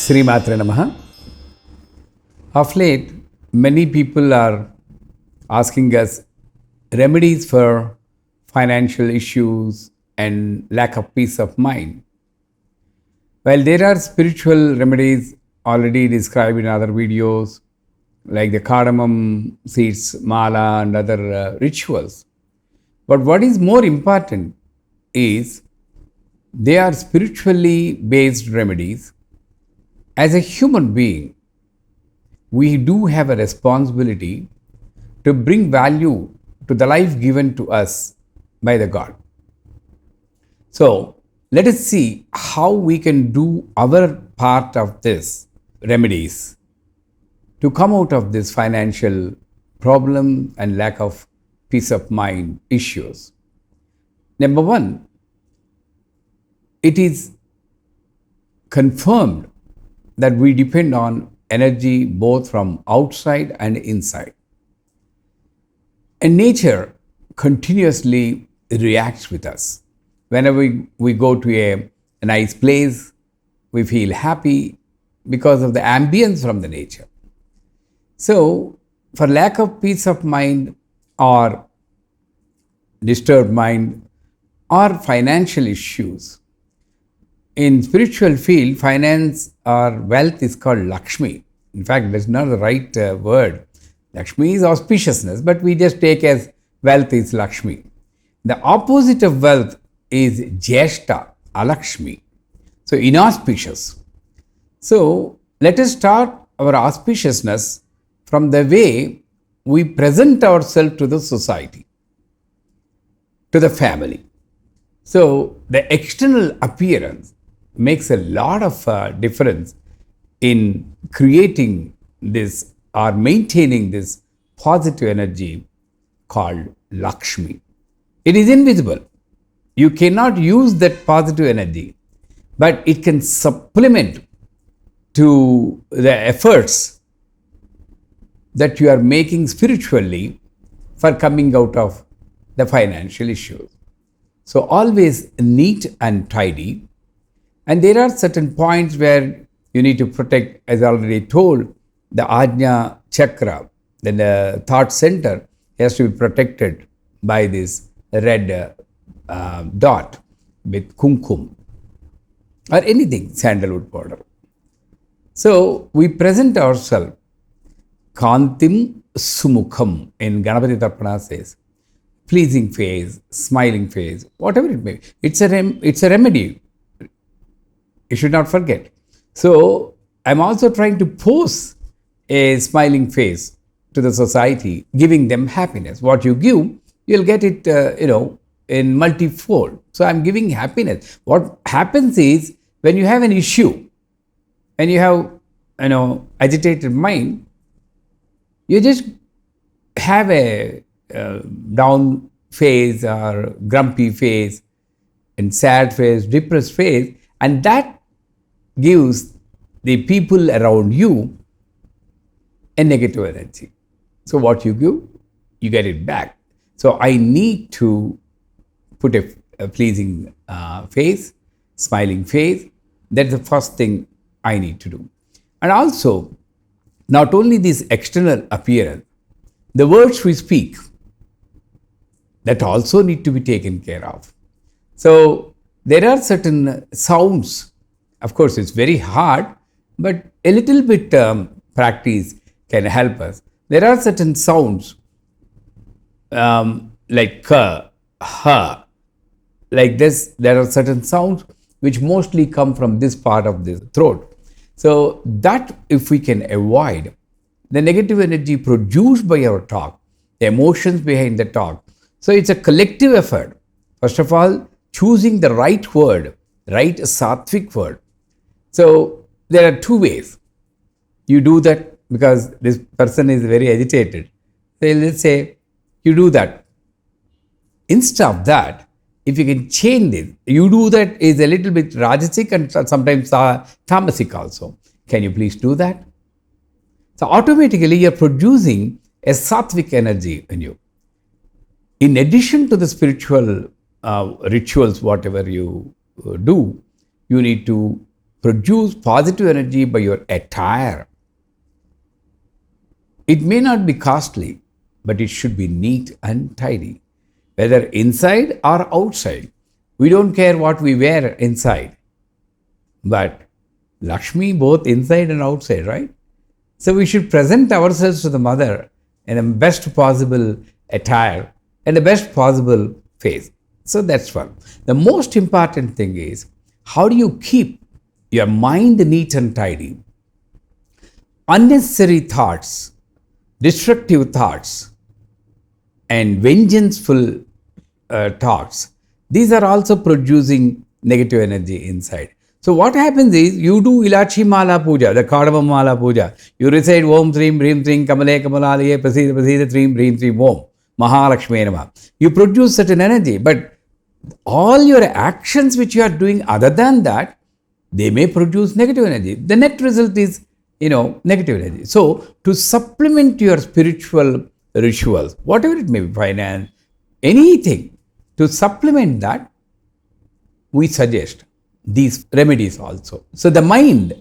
Sri Maatre Namaha. Of late, many people are asking us remedies for financial issues and lack of peace of mind. While there are spiritual remedies already described in other videos, like the cardamom seeds, mala, and other rituals. But what is more important is they are spiritually based remedies. As a human being, we do have a responsibility to bring value to the life given to us by the God. So, let us see how we can do our part of this remedies to come out of this financial problem and lack of peace of mind issues. Number one, it is confirmed that we depend on energy both from outside and inside. And nature continuously reacts with us. Whenever we go to a nice place, we feel happy because of the ambience from the nature. So, for lack of peace of mind or disturbed mind or financial issues, in spiritual field, finance or wealth is called Lakshmi. In fact, that's not the right word. Lakshmi is auspiciousness, but we just take as wealth is Lakshmi. The opposite of wealth is Jeshta, Alakshmi. So, inauspicious. So, let us start our auspiciousness from the way we present ourselves to the society, to the family. So, the external appearance makes a lot of difference in creating this or maintaining this positive energy called Lakshmi. It is invisible. You cannot use that positive energy, but it can supplement to the efforts that you are making spiritually for coming out of the financial issues. So always neat and tidy. And there are certain points where you need to protect, as I already told, the Ajna chakra, then the thought center has to be protected by this red dot with kumkum or anything, sandalwood powder. So we present ourselves, Kantim Sumukham in Ganapati Tarpana says, pleasing face, smiling face, whatever it may be. It's a remedy. You should not forget. So, I'm also trying to pose a smiling face to the society, giving them happiness. What you give, you'll get it, in multifold. So, I'm giving happiness. What happens is, when you have an issue, when you have, agitated mind, you just have a down face or grumpy face and sad face, depressed face, and that gives the people around you a negative energy. So what you give, you get it back. So I need to put a pleasing face, smiling face. That's the first thing I need to do. And also, not only this external appearance, the words we speak, that also need to be taken care of. So there are certain sounds. Of course, it's very hard, but a little bit practice can help us. There are certain sounds like ka, ha, like this. There are certain sounds which mostly come from this part of the throat. So that if we can avoid the negative energy produced by our talk, the emotions behind the talk. So it's a collective effort. First of all, choosing the right word, right sattvic word. So there are two ways. You do that because this person is very agitated. So let's say you do that. Instead of that, if you can change it, you do that is a little bit rajasic and sometimes tamasic also. Can you please do that? So automatically you're producing a sattvic energy in you. In addition to the spiritual rituals, whatever you do, you need to produce positive energy by your attire. It may not be costly, but it should be neat and tidy, whether inside or outside. We don't care what we wear inside, but Lakshmi both inside and outside, right? So we should present ourselves to the mother in the best possible attire and the best possible face. So that's one. The most important thing is, how do you keep your mind neat and tidy? Unnecessary thoughts, destructive thoughts, and vengeful thoughts, these are also producing negative energy inside. So what happens is, you do Ilachi Mala Puja, the Cardamom Mala Puja. You recite Om Trim Bhrim Trim Kamale Kamalalaye Prasida Prasida Trim Bhrim Trim Om Mahalakshmi Namaha. You produce certain energy, but all your actions which you are doing other than that, they may produce negative energy. The net result is, negative energy. So to supplement your spiritual rituals, whatever it may be, finance, anything, to supplement that, we suggest these remedies also. So the mind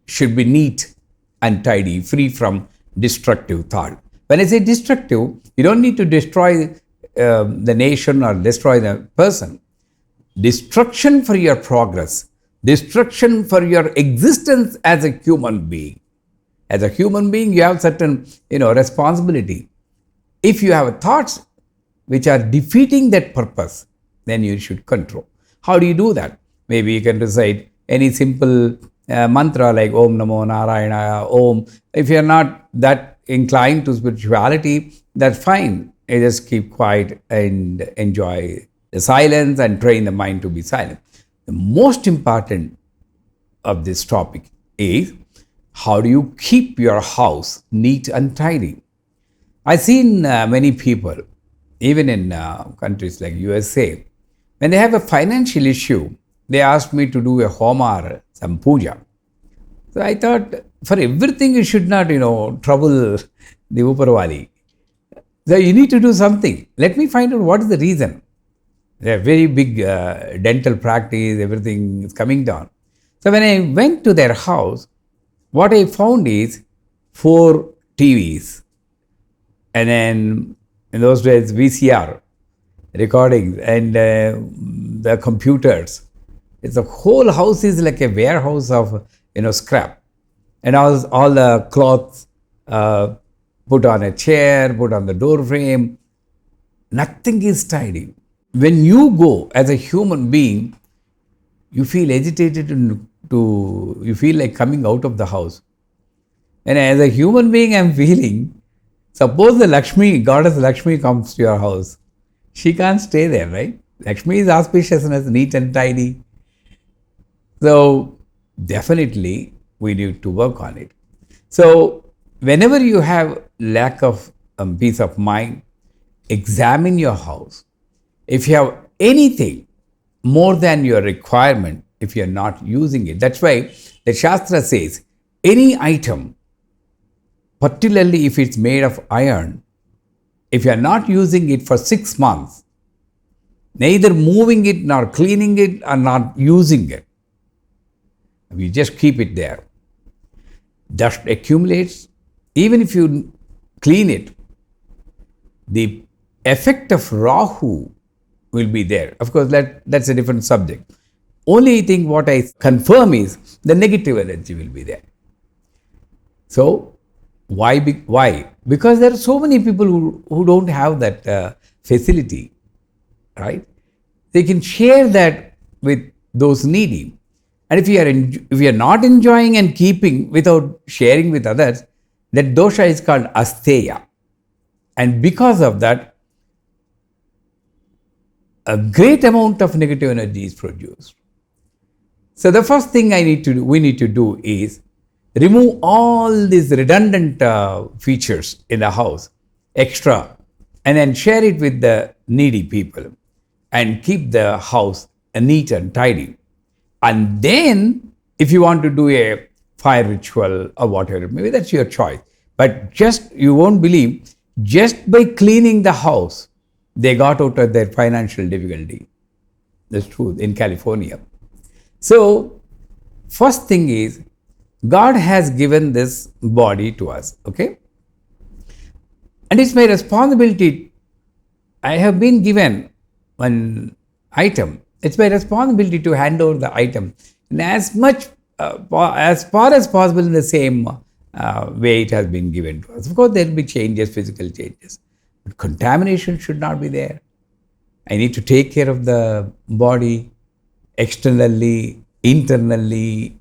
should be neat and tidy, free from destructive thought. When I say destructive, you don't need to destroy the nation or destroy the person. Destruction for your progress, destruction for your existence as a human being. As a human being, you have certain, responsibility. If you have thoughts which are defeating that purpose, then you should control. How do you do that? Maybe you can recite any simple mantra like Om Namo Narayana, Om. If you are not that inclined to spirituality, that's fine. You just keep quiet and enjoy the silence and train the mind to be silent. The most important of this topic is, how do you keep your house neat and tidy? I've seen many people, even in countries like USA, when they have a financial issue, they asked me to do a homa or some puja. So I thought, for everything you should not, trouble the Uparwali. So you need to do something. Let me find out what is the reason. They have very big dental practice, everything is coming down. So when I went to their house, what I found is 4 TVs. And then in those days, VCR recordings and the computers. It's the whole house is like a warehouse of scrap, and all the cloths put on a chair, put on the door frame. Nothing is tidy. When you go as a human being, you feel agitated and you feel like coming out of the house. And as a human being, I'm feeling, suppose the goddess Lakshmi comes to your house, she can't stay there, right? Lakshmi is auspiciousness, neat and tidy. So definitely we need to work on it. So whenever you have lack of peace of mind, examine your house. If you have anything more than your requirement, if you are not using it, that's why the Shastra says, any item, particularly if it's made of iron, if you are not using it for 6 months, neither moving it nor cleaning it or not using it, we just keep it there. Dust accumulates. Even if you clean it, the effect of Rahu will be there. Of course, that's a different subject. Only thing what I confirm is the negative energy will be there. So, why? Because there are so many people who don't have that facility, right? They can share that with those needy. And if you are not enjoying and keeping without sharing with others, that dosha is called asteya. And because of that, a great amount of negative energy is produced. So the first thing we need to do is remove all these redundant features in the house, extra, and then share it with the needy people and keep the house neat and tidy. And then, if you want to do a fire ritual or whatever, maybe that's your choice. But you won't believe, just by cleaning the house, they got out of their financial difficulty. That's true in California. So, First thing is, God has given this body to us, okay? And it's my responsibility. I have been given an item. It's my responsibility to hand over the item in as far as possible in the same way it has been given to us. Of course, there will be changes, physical changes, but contamination should not be there. I need to take care of the body externally, internally.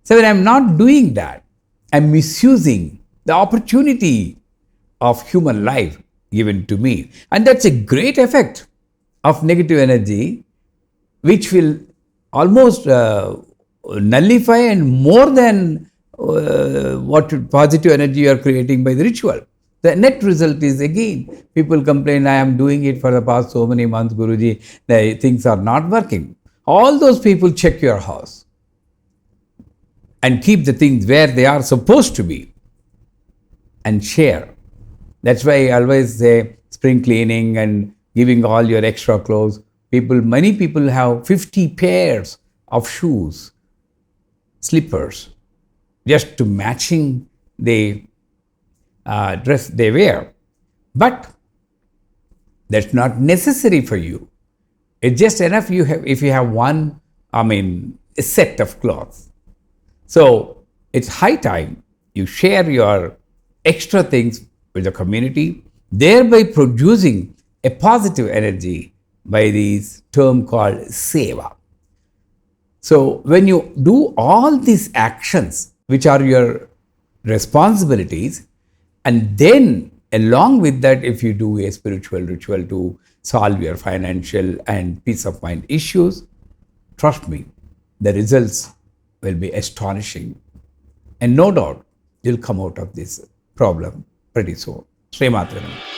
So when I'm not doing that, I'm misusing the opportunity of human life given to me. And that's a great effect of negative energy, which will almost nullify and more than what positive energy you are creating by the ritual. The net result is, again, people complain, I am doing it for the past so many months, Guruji, the things are not working. All those people, check your house and keep the things where they are supposed to be and share. That's why I always say spring cleaning and giving all your extra clothes. Many people have 50 pairs of shoes, slippers, just to matching the dress they wear. But that's not necessary for you. It's just enough if you have a set of clothes. So it's high time you share your extra things with the community, thereby producing a positive energy by this term called seva. So when you do all these actions, which are your responsibilities, and then along with that, if you do a spiritual ritual to solve your financial and peace of mind issues, trust me, the results will be astonishing. And no doubt, you'll come out of this problem pretty soon. Sri Maatre Namaha.